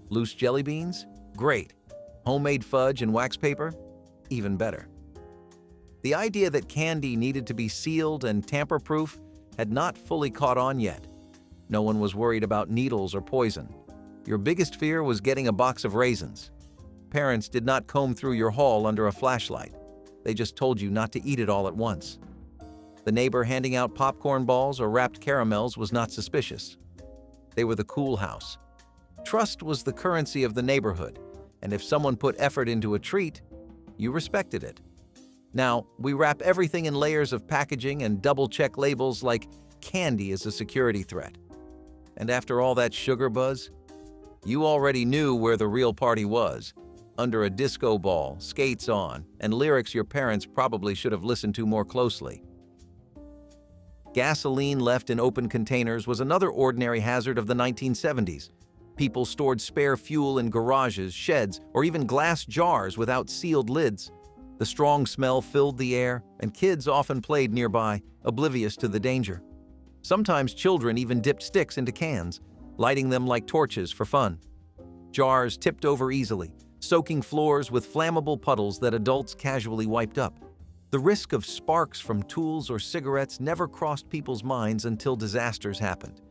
Loose jelly beans? Great. Homemade fudge and wax paper? Even better. The idea that candy needed to be sealed and tamper-proof had not fully caught on yet. No one was worried about needles or poison. Your biggest fear was getting a box of raisins. Parents did not comb through your haul under a flashlight. They just told you not to eat it all at once. The neighbor handing out popcorn balls or wrapped caramels was not suspicious. They were the cool house. Trust was the currency of the neighborhood, and if someone put effort into a treat, you respected it. Now, we wrap everything in layers of packaging and double-check labels like candy is a security threat. And after all that sugar buzz, you already knew where the real party was, under a disco ball, skates on, and lyrics your parents probably should have listened to more closely. Gasoline left in open containers was another ordinary hazard of the 1970s. People stored spare fuel in garages, sheds, or even glass jars without sealed lids. The strong smell filled the air, and kids often played nearby, oblivious to the danger. Sometimes children even dipped sticks into cans, lighting them like torches for fun. Jars tipped over easily, soaking floors with flammable puddles that adults casually wiped up. The risk of sparks from tools or cigarettes never crossed people's minds until disasters happened.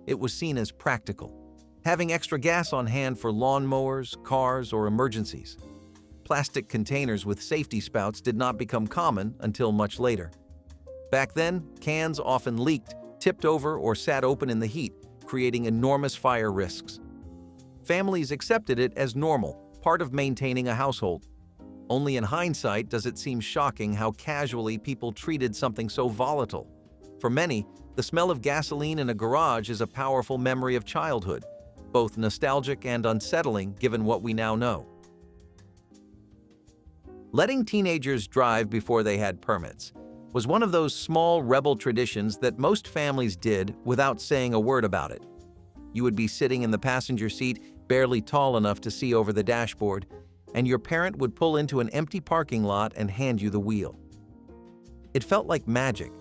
It was seen as practical, having extra gas on hand for lawnmowers, cars, or emergencies. Plastic containers with safety spouts did not become common until much later. Back then, cans often leaked, tipped over or sat open in the heat, creating enormous fire risks. Families accepted it as normal, part of maintaining a household. Only in hindsight does it seem shocking how casually people treated something so volatile. For many, the smell of gasoline in a garage is a powerful memory of childhood, both nostalgic and unsettling given what we now know. Letting teenagers drive before they had permits was one of those small rebel traditions that most families did without saying a word about it. You would be sitting in the passenger seat, barely tall enough to see over the dashboard, and your parent would pull into an empty parking lot and hand you the wheel. It felt like magic,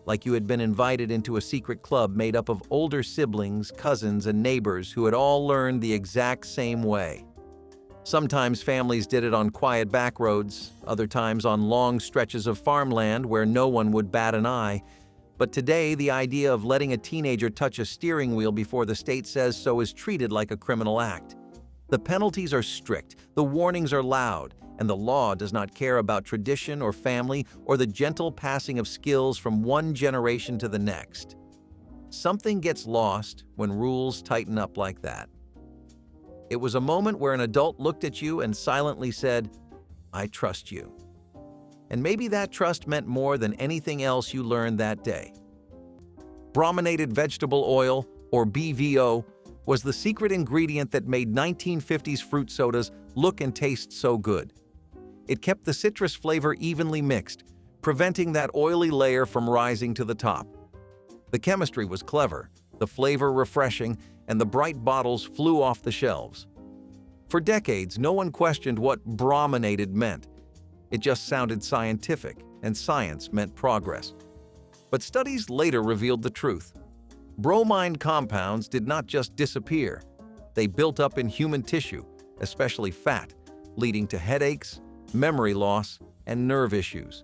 like you had been invited into a secret club made up of older siblings, cousins, and neighbors who had all learned the exact same way. Sometimes families did it on quiet back roads, other times on long stretches of farmland where no one would bat an eye. But today, the idea of letting a teenager touch a steering wheel before the state says so is treated like a criminal act. The penalties are strict, the warnings are loud, and the law does not care about tradition or family or the gentle passing of skills from one generation to the next. Something gets lost when rules tighten up like that. It was a moment where an adult looked at you and silently said, "I trust you." And maybe that trust meant more than anything else you learned that day. Brominated vegetable oil, or BVO, was the secret ingredient that made 1950s fruit sodas look and taste so good. It kept the citrus flavor evenly mixed, preventing that oily layer from rising to the top. The chemistry was clever, the flavor refreshing, and the bright bottles flew off the shelves. For decades, no one questioned what brominated meant. It just sounded scientific, and science meant progress. But studies later revealed the truth. Bromine compounds did not just disappear. They built up in human tissue, especially fat, leading to headaches, memory loss, and nerve issues.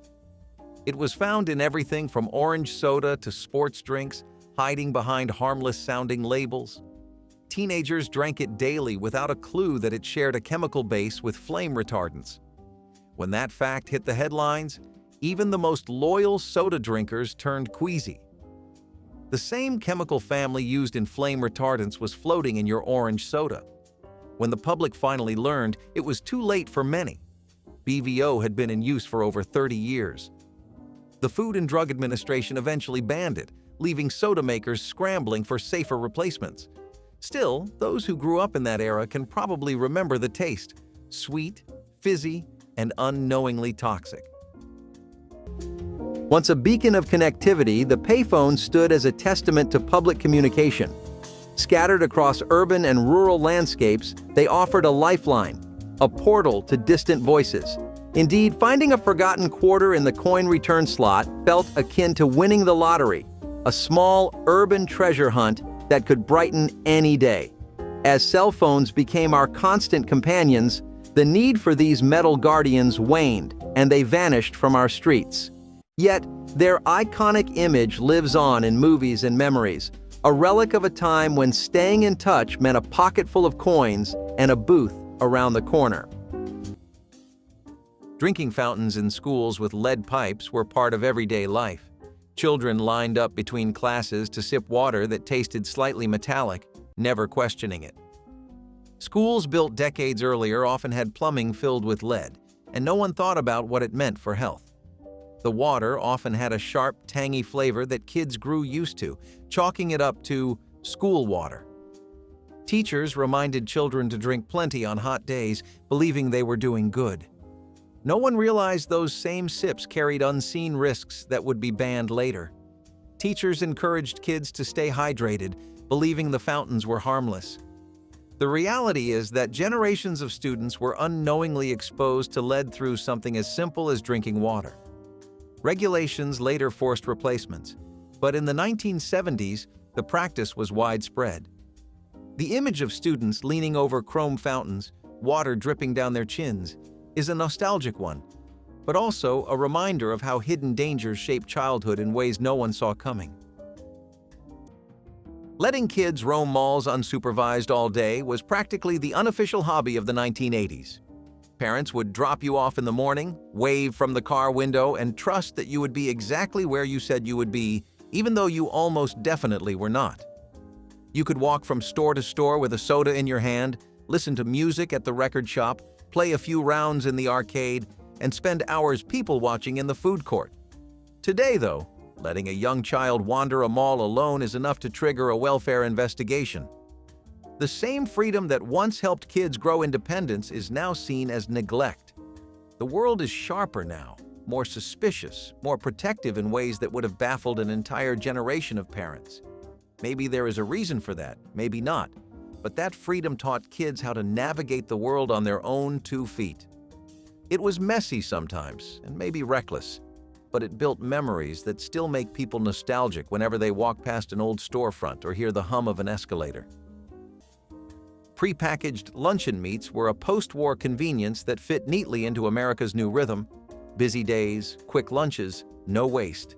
It was found in everything from orange soda to sports drinks, hiding behind harmless-sounding labels. Teenagers drank it daily without a clue that it shared a chemical base with flame retardants. When that fact hit the headlines, even the most loyal soda drinkers turned queasy. The same chemical family used in flame retardants was floating in your orange soda. When the public finally learned, it was too late for many. BVO had been in use for over 30 years. The Food and Drug Administration eventually banned it, leaving soda makers scrambling for safer replacements. Still, those who grew up in that era can probably remember the taste: sweet, fizzy, and unknowingly toxic. Once a beacon of connectivity, the payphone stood as a testament to public communication. Scattered across urban and rural landscapes, they offered a lifeline, a portal to distant voices. Indeed, finding a forgotten quarter in the coin return slot felt akin to winning the lottery, a small urban treasure hunt that could brighten any day. As cell phones became our constant companions, the need for these metal guardians waned, and they vanished from our streets. Yet, their iconic image lives on in movies and memories, a relic of a time when staying in touch meant a pocket full of coins and a booth around the corner. Drinking fountains in schools with lead pipes were part of everyday life. Children lined up between classes to sip water that tasted slightly metallic, never questioning it. Schools built decades earlier often had plumbing filled with lead, and no one thought about what it meant for health. The water often had a sharp, tangy flavor that kids grew used to, chalking it up to school water. Teachers reminded children to drink plenty on hot days, believing they were doing good. No one realized those same sips carried unseen risks that would be banned later. Teachers encouraged kids to stay hydrated, believing the fountains were harmless. The reality is that generations of students were unknowingly exposed to lead through something as simple as drinking water. Regulations later forced replacements, but in the 1970s, the practice was widespread. The image of students leaning over chrome fountains, water dripping down their chins, is a nostalgic one, but also a reminder of how hidden dangers shape childhood in ways no one saw coming. Letting kids roam malls unsupervised all day was practically the unofficial hobby of the 1980s. Parents would drop you off in the morning, wave from the car window, and trust that you would be exactly where you said you would be even though you almost definitely were not. You could walk from store to store with a soda in your hand, listen to music at the record shop, play a few rounds in the arcade, and spend hours people-watching in the food court. Today, though, letting a young child wander a mall alone is enough to trigger a welfare investigation. The same freedom that once helped kids grow independence is now seen as neglect. The world is sharper now, more suspicious, more protective in ways that would have baffled an entire generation of parents. Maybe there is a reason for that, maybe not, but that freedom taught kids how to navigate the world on their own 2 feet. It was messy sometimes, and maybe reckless, but it built memories that still make people nostalgic whenever they walk past an old storefront or hear the hum of an escalator. Prepackaged luncheon meats were a post-war convenience that fit neatly into America's new rhythm: busy days, quick lunches, no waste.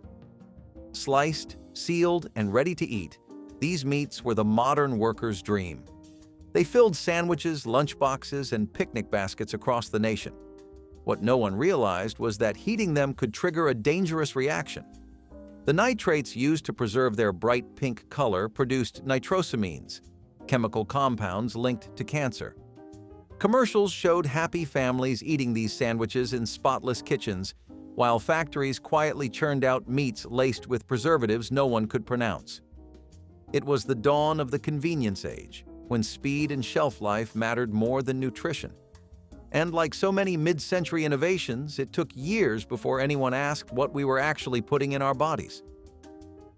Sliced, sealed, and ready to eat, these meats were the modern worker's dream. They filled sandwiches, lunchboxes, and picnic baskets across the nation. What no one realized was that heating them could trigger a dangerous reaction. The nitrates used to preserve their bright pink color produced nitrosamines, chemical compounds linked to cancer. Commercials showed happy families eating these sandwiches in spotless kitchens, while factories quietly churned out meats laced with preservatives no one could pronounce. It was the dawn of the convenience age, when speed and shelf life mattered more than nutrition. And like so many mid-century innovations, it took years before anyone asked what we were actually putting in our bodies.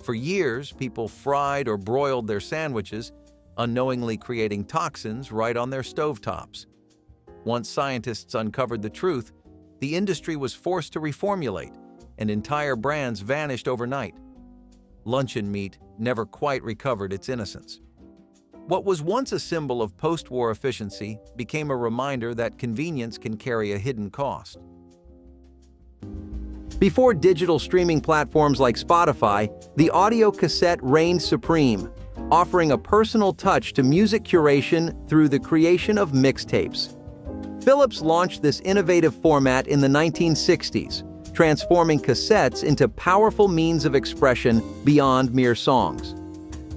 For years, people fried or broiled their sandwiches, unknowingly creating toxins right on their stovetops. Once scientists uncovered the truth, the industry was forced to reformulate, and entire brands vanished overnight. Luncheon meat never quite recovered its innocence. What was once a symbol of post-war efficiency became a reminder that convenience can carry a hidden cost. Before digital streaming platforms like Spotify, the audio cassette reigned supreme, offering a personal touch to music curation through the creation of mixtapes. Philips launched this innovative format in the 1960s, transforming cassettes into powerful means of expression beyond mere songs.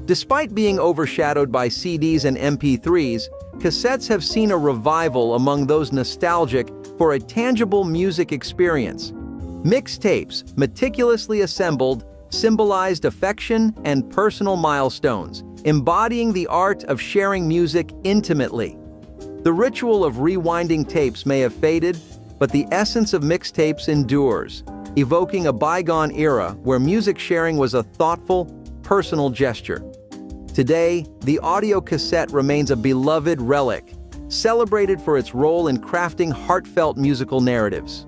Despite being overshadowed by CDs and MP3s, cassettes have seen a revival among those nostalgic for a tangible music experience. Mixtapes, meticulously assembled, symbolized affection and personal milestones, embodying the art of sharing music intimately. The ritual of rewinding tapes may have faded, but the essence of mixtapes endures, evoking a bygone era where music sharing was a thoughtful, personal gesture. Today, the audio cassette remains a beloved relic, celebrated for its role in crafting heartfelt musical narratives.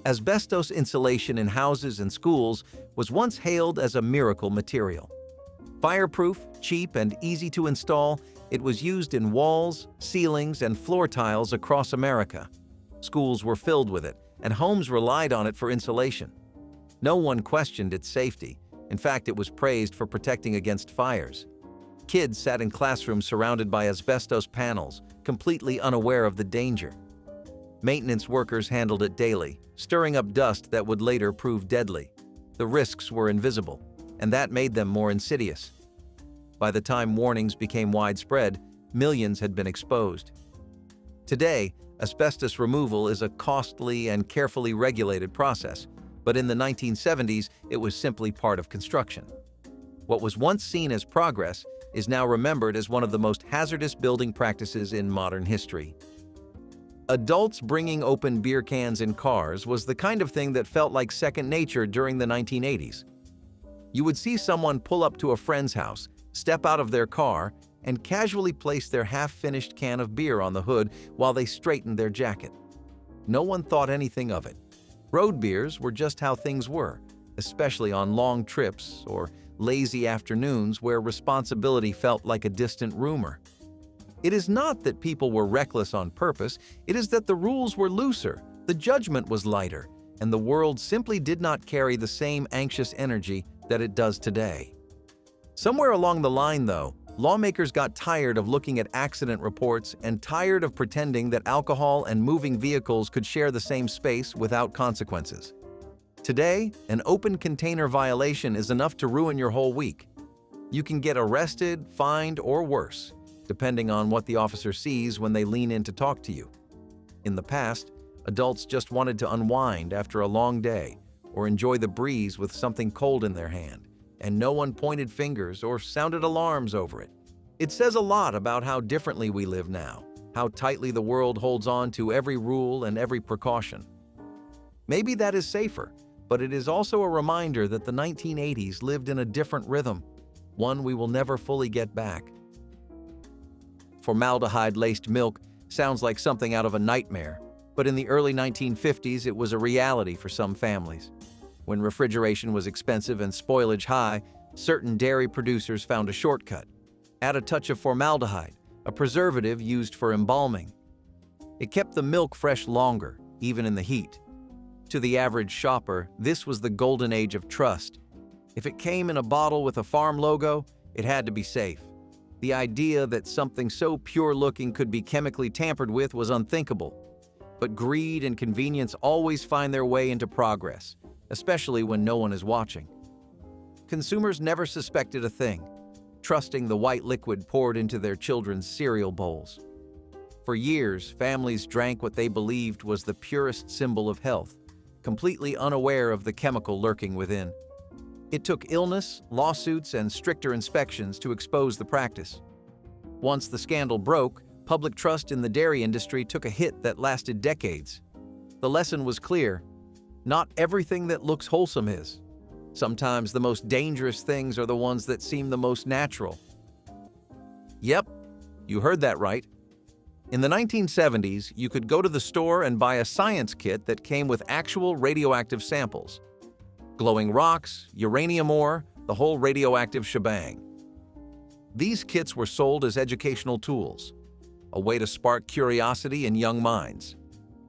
Asbestos insulation in houses and schools was once hailed as a miracle material. Fireproof, cheap, and easy to install, it was used in walls, ceilings, and floor tiles across America. Schools were filled with it, and homes relied on it for insulation. No one questioned its safety. In fact, it was praised for protecting against fires. Kids sat in classrooms surrounded by asbestos panels, completely unaware of the danger. Maintenance workers handled it daily, stirring up dust that would later prove deadly. The risks were invisible, and that made them more insidious. By the time warnings became widespread, millions had been exposed. Today, asbestos removal is a costly and carefully regulated process, but in the 1970s, it was simply part of construction. What was once seen as progress is now remembered as one of the most hazardous building practices in modern history. Adults bringing open beer cans in cars was the kind of thing that felt like second nature during the 1980s. You would see someone pull up to a friend's house, step out of their car, and casually place their half-finished can of beer on the hood while they straightened their jacket. No one thought anything of it. Road beers were just how things were, especially on long trips or lazy afternoons where responsibility felt like a distant rumor. It is not that people were reckless on purpose, it is that the rules were looser, the judgment was lighter, and the world simply did not carry the same anxious energy that it does today. Somewhere along the line, though, lawmakers got tired of looking at accident reports and tired of pretending that alcohol and moving vehicles could share the same space without consequences. Today, an open container violation is enough to ruin your whole week. You can get arrested, fined, or worse, depending on what the officer sees when they lean in to talk to you. In the past, adults just wanted to unwind after a long day or enjoy the breeze with something cold in their hand, and no one pointed fingers or sounded alarms over it. It says a lot about how differently we live now, how tightly the world holds on to every rule and every precaution. Maybe that is safer, but it is also a reminder that the 1980s lived in a different rhythm, one we will never fully get back. Formaldehyde-laced milk sounds like something out of a nightmare, but in the early 1950s it was a reality for some families. When refrigeration was expensive and spoilage high, certain dairy producers found a shortcut. Add a touch of formaldehyde, a preservative used for embalming. It kept the milk fresh longer, even in the heat. To the average shopper, this was the golden age of trust. If it came in a bottle with a farm logo, it had to be safe. The idea that something so pure-looking could be chemically tampered with was unthinkable. But greed and convenience always find their way into progress, especially when no one is watching. Consumers never suspected a thing, trusting the white liquid poured into their children's cereal bowls. For years, families drank what they believed was the purest symbol of health, completely unaware of the chemical lurking within. It took illness, lawsuits, and stricter inspections to expose the practice. Once the scandal broke, public trust in the dairy industry took a hit that lasted decades. The lesson was clear: not everything that looks wholesome is. Sometimes the most dangerous things are the ones that seem the most natural. Yep, you heard that right. In the 1970s, you could go to the store and buy a science kit that came with actual radioactive samples. Glowing rocks, uranium ore, the whole radioactive shebang. These kits were sold as educational tools, a way to spark curiosity in young minds.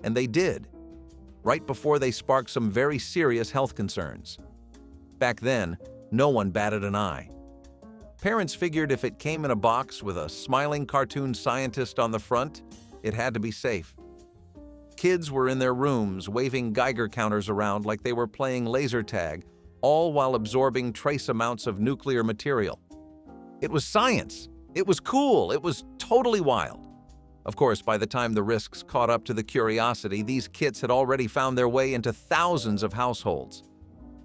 And they did, right before they sparked some very serious health concerns. Back then, no one batted an eye. Parents figured if it came in a box with a smiling cartoon scientist on the front, it had to be safe. Kids were in their rooms waving Geiger counters around like they were playing laser tag, all while absorbing trace amounts of nuclear material. It was science. It was cool. It was totally wild. Of course, by the time the risks caught up to the curiosity, these kits had already found their way into thousands of households.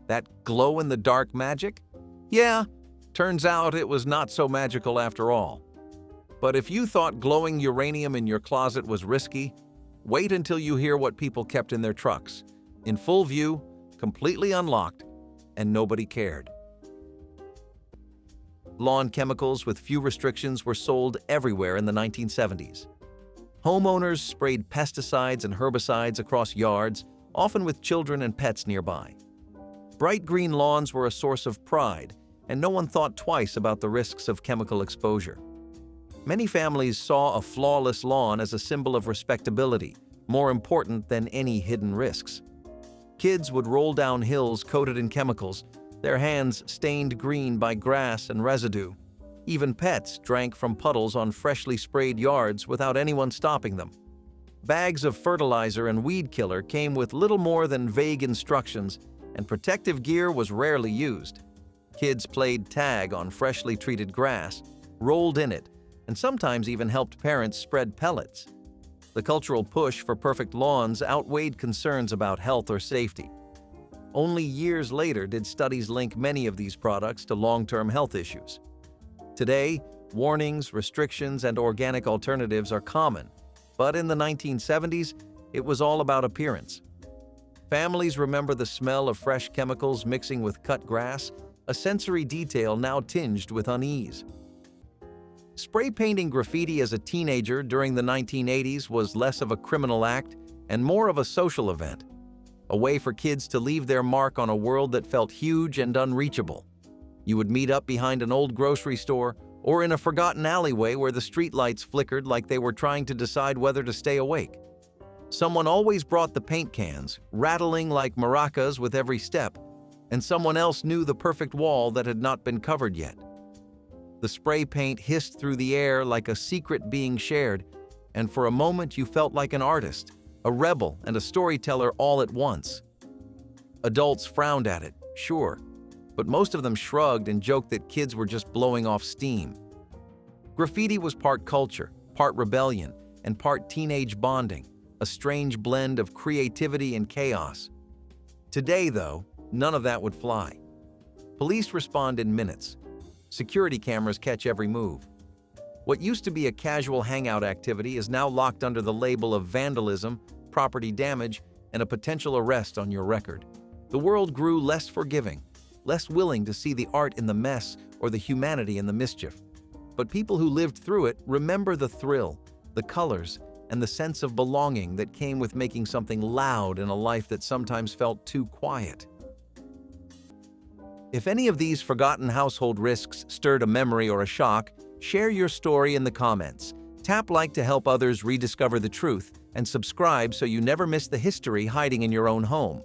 That glow-in-the-dark magic? Yeah, turns out it was not so magical after all. But if you thought glowing uranium in your closet was risky, wait until you hear what people kept in their trucks, in full view, completely unlocked, and nobody cared. Lawn chemicals with few restrictions were sold everywhere in the 1970s. Homeowners sprayed pesticides and herbicides across yards, often with children and pets nearby. Bright green lawns were a source of pride, and no one thought twice about the risks of chemical exposure. Many families saw a flawless lawn as a symbol of respectability, more important than any hidden risks. Kids would roll down hills coated in chemicals, their hands stained green by grass and residue. Even pets drank from puddles on freshly sprayed yards without anyone stopping them. Bags of fertilizer and weed killer came with little more than vague instructions, and protective gear was rarely used. Kids played tag on freshly treated grass, rolled in it, and sometimes even helped parents spread pellets. The cultural push for perfect lawns outweighed concerns about health or safety. Only years later did studies link many of these products to long-term health issues. Today, warnings, restrictions, and organic alternatives are common, but in the 1970s, it was all about appearance. Families remember the smell of fresh chemicals mixing with cut grass, a sensory detail now tinged with unease. Spray painting graffiti as a teenager during the 1980s was less of a criminal act and more of a social event, a way for kids to leave their mark on a world that felt huge and unreachable. You would meet up behind an old grocery store or in a forgotten alleyway where the streetlights flickered like they were trying to decide whether to stay awake. Someone always brought the paint cans, rattling like maracas with every step, and someone else knew the perfect wall that had not been covered yet. The spray paint hissed through the air like a secret being shared, and for a moment you felt like an artist, a rebel, and a storyteller all at once. Adults frowned at it, sure, but most of them shrugged and joked that kids were just blowing off steam. Graffiti was part culture, part rebellion, and part teenage bonding, a strange blend of creativity and chaos. Today, though, none of that would fly. Police respond in minutes. Security cameras catch every move. What used to be a casual hangout activity is now locked under the label of vandalism, property damage, and a potential arrest on your record. The world grew less forgiving, less willing to see the art in the mess or the humanity in the mischief. But people who lived through it remember the thrill, the colors, and the sense of belonging that came with making something loud in a life that sometimes felt too quiet. If any of these forgotten household risks stirred a memory or a shock, share your story in the comments. Tap like to help others rediscover the truth, and subscribe so you never miss the history hiding in your own home.